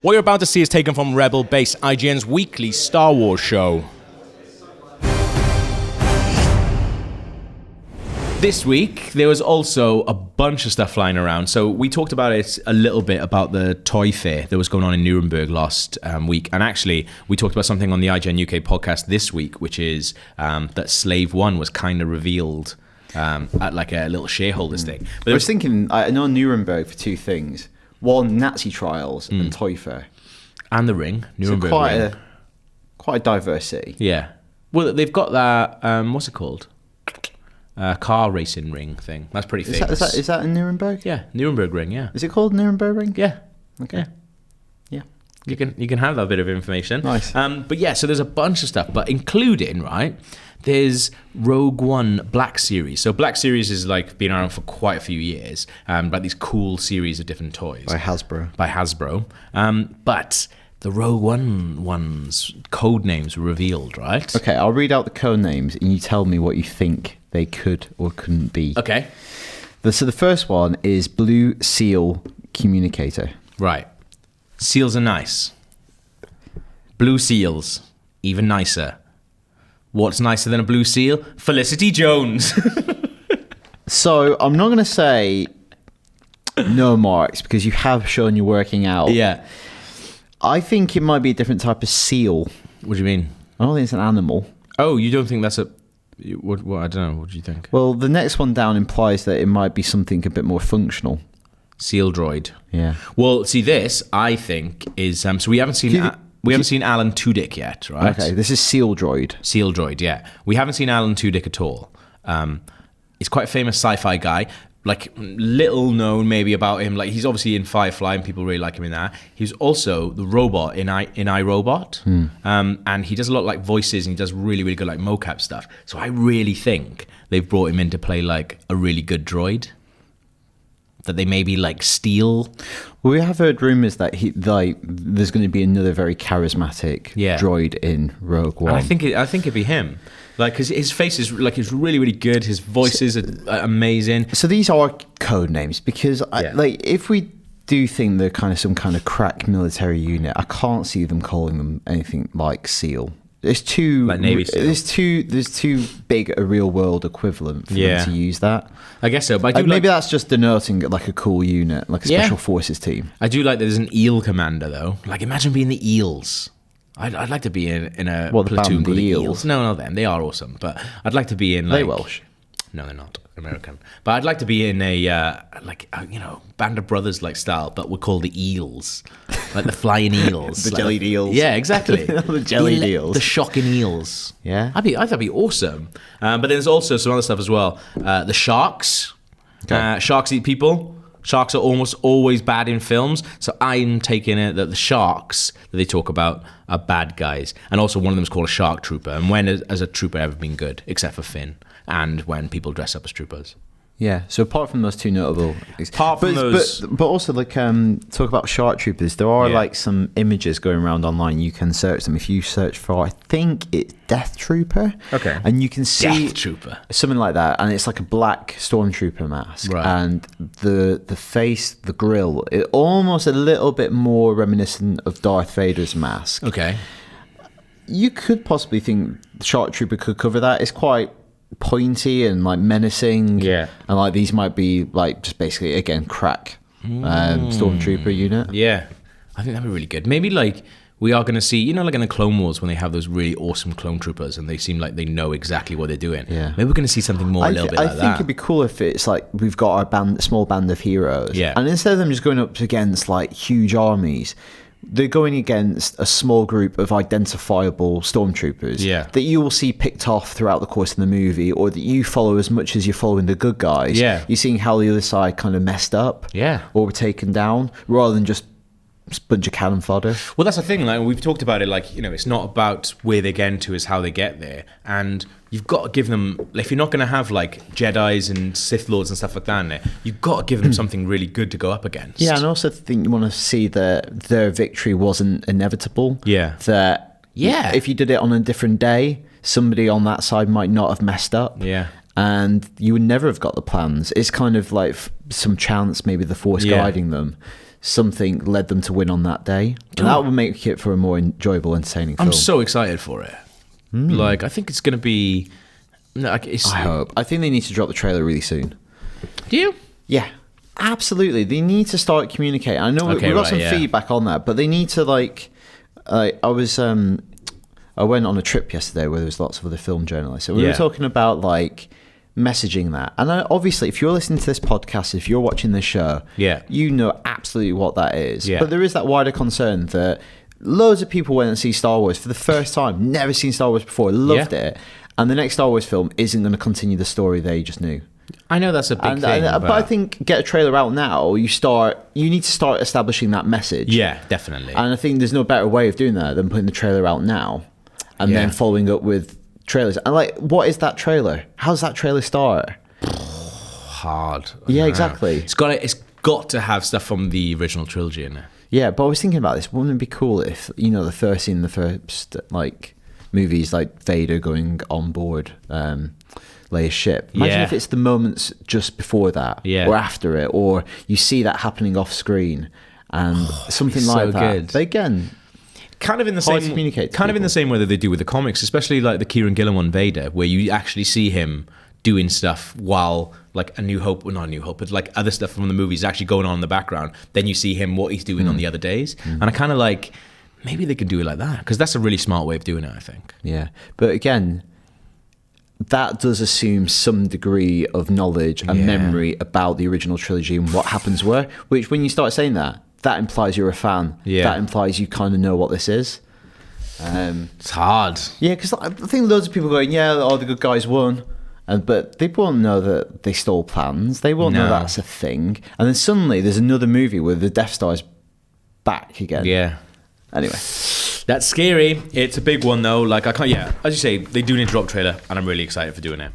What you're about to see is taken from Rebel Base, IGN's weekly Star Wars show. This week, there was also a bunch of stuff flying around. So we talked about it a little bit about the toy fair that was going on in Nuremberg last week. And actually, we talked about something on the IGN UK podcast this week, which is that Slave One was kind of revealed at like a little shareholders thing. But I was thinking, I know Nuremberg for two things. One, Nazi trials and toy fair. And the ring, Nuremberg so ring. Quite a diverse city. Yeah. Well, they've got that, what's it called? Car racing ring thing. That's pretty famous. Is that in Nuremberg? Yeah, Nuremberg ring, yeah. Is it called Nuremberg ring? Yeah. Okay. Yeah. You can have that bit of information. Nice. But yeah, so there's a bunch of stuff, but including, right, there's Rogue One Black Series. So Black Series is like been around for quite a few years, like these cool series of different toys. By Hasbro. But the Rogue One ones, Codenames were revealed, right? Okay, I'll read out the code names and you tell me what you think they could or couldn't be. Okay. So the first one is Blue Seal Communicator. Right. Seals are nice. Blue seals, even nicer. What's nicer than a blue seal? Felicity Jones. So I'm not going to say no marks because you have shown you're working out. Yeah. I think it might be a different type of seal. What do you mean? I don't think it's an animal. Oh, you don't think that's a... What I don't know. What do you think? Well, the next one down implies that it might be something a bit more functional. Seal droid. Yeah. Well, see, this, I think, is... so we haven't seen... We haven't seen Alan Tudyk yet, right? Okay, this is Seal Droid. Seal Droid, yeah. We haven't seen Alan Tudyk at all. He's quite a famous sci-fi guy. Like, little known maybe about him. Like, he's obviously in Firefly, and people really like him in that. He's also the robot in iRobot. And he does a lot of, like, voices, and he does really, really good, like, mocap stuff. So I really think they've brought him in to play, like, a really good droid that they maybe like steal. Well, we have heard rumors that there's going to be another very charismatic droid in Rogue One. And I think it'd be him, like, because his face is like it's really, really good. His voices are amazing. So these are code names because if we do think they're kind of some kind of crack military unit, I can't see them calling them anything like SEAL. There's too like Navy SEAL. There's too big a real world equivalent for them to use that. I guess so, but maybe that's just denoting like a cool unit, like a special forces team. I do like that there's an eel commander though. Like imagine being the eels. I'd like to be in a platoon with the eels. No, not them. They are awesome, but I'd like to be in like... They're Welsh. No, they're not. American. But I'd like to be in a Band of Brothers like style, but we're called the eels, like the flying eels, the jellied eels. Yeah, exactly. The jellied eels, the shocking eels. Yeah, I think that'd be awesome. But there's also some other stuff as well. The sharks. Okay. Sharks eat people. Sharks are almost always bad in films, so I'm taking it that the sharks that they talk about are bad guys, and also one of them is called a shark trooper. And when has a trooper ever been good, except for Finn? And when people dress up as troopers. Yeah, so apart from those two notable... But also, like, talk about shark troopers, there are, like, some images going around online. You can search them. If you search for, I think it's Death Trooper. Okay. And you can see... Death Trooper. Something like that. And it's like a black stormtrooper mask. Right. And the face, the grill, it almost a little bit more reminiscent of Darth Vader's mask. Okay. You could possibly think the shark trooper could cover that. It's quite... pointy and like menacing, and like these might be like just basically again crack stormtrooper unit. Yeah, I think that'd be really good. Maybe like we are going to see, like in the Clone Wars when they have those really awesome clone troopers and they seem like they know exactly what they're doing. Yeah, maybe we're going to see something more a little bit like that. I think it'd be cool if it's like we've got our small band of heroes, and instead of them just going up against like huge armies, they're going against a small group of identifiable stormtroopers that you will see picked off throughout the course of the movie, or that you follow as much as you're following the good guys. Yeah. You're seeing how the other side kind of messed up or were taken down, rather than just a bunch of cannon fodder. Well, that's the thing. Like we've talked about it. Like it's not about where they get into, it's how they get there. And you've got to give them. If you're not going to have like Jedis and Sith Lords and stuff like that in there, you've got to give them something really good to go up against. Yeah, and I also think you want to see that their victory wasn't inevitable. Yeah. That if you did it on a different day, somebody on that side might not have messed up. Yeah. And you would never have got the plans. It's kind of like some chance, maybe the Force guiding them. something led them to win on that day. And that would make it for a more enjoyable, entertaining film. I'm so excited for it. Like, I think it's going to be... Like, I hope. I think they need to drop the trailer really soon. Do you? Yeah. Absolutely. They need to start communicating. I know we've got some feedback on that, but they need to, like... I went on a trip yesterday where there was lots of other film journalists. So we were talking about, like... messaging that, and obviously if you're listening to this podcast, if you're watching this show, you know absolutely what that is. But there is that wider concern that loads of people went and see Star Wars for the first time, never seen Star Wars before, loved it, and the next Star Wars film isn't going to continue the story they just knew. I know that's a big thing, but I think get a trailer out now. You need to start establishing that message. Yeah, definitely. And I think there's no better way of doing that than putting the trailer out now and then following up with trailers. And like, what is that trailer? How's that trailer start? Hard. Yeah, exactly. It's got to have stuff from the original trilogy in it. Yeah, but I was thinking about this. Wouldn't it be cool if, the first scene in the first like movies, like Vader going on board Leia's ship? Imagine if it's the moments just before that, or after it, or you see that happening off screen, and something like that. Good. But again, kind of in the same way that they do with the comics, especially like the Kieran Gillen one, Vader, where you actually see him doing stuff while like not A New Hope, but like other stuff from the movies is actually going on in the background. Then you see him what he's doing on the other days, and I kind of like maybe they could do it like that, because that's a really smart way of doing it, I think. Yeah, but again, that does assume some degree of knowledge and memory about the original trilogy and what happens where. Which, when you start saying that implies you're a fan. Yeah. That implies you kind of know what this is. It's hard. Yeah, because I think loads of people going, the good guys won. But they won't know that they stole plans. They won't know that's a thing. And then suddenly there's another movie where the Death Star's back again. Yeah. Anyway. That's scary. It's a big one, though. Like, I can't, as you say, they do need to drop a trailer, and I'm really excited for doing it.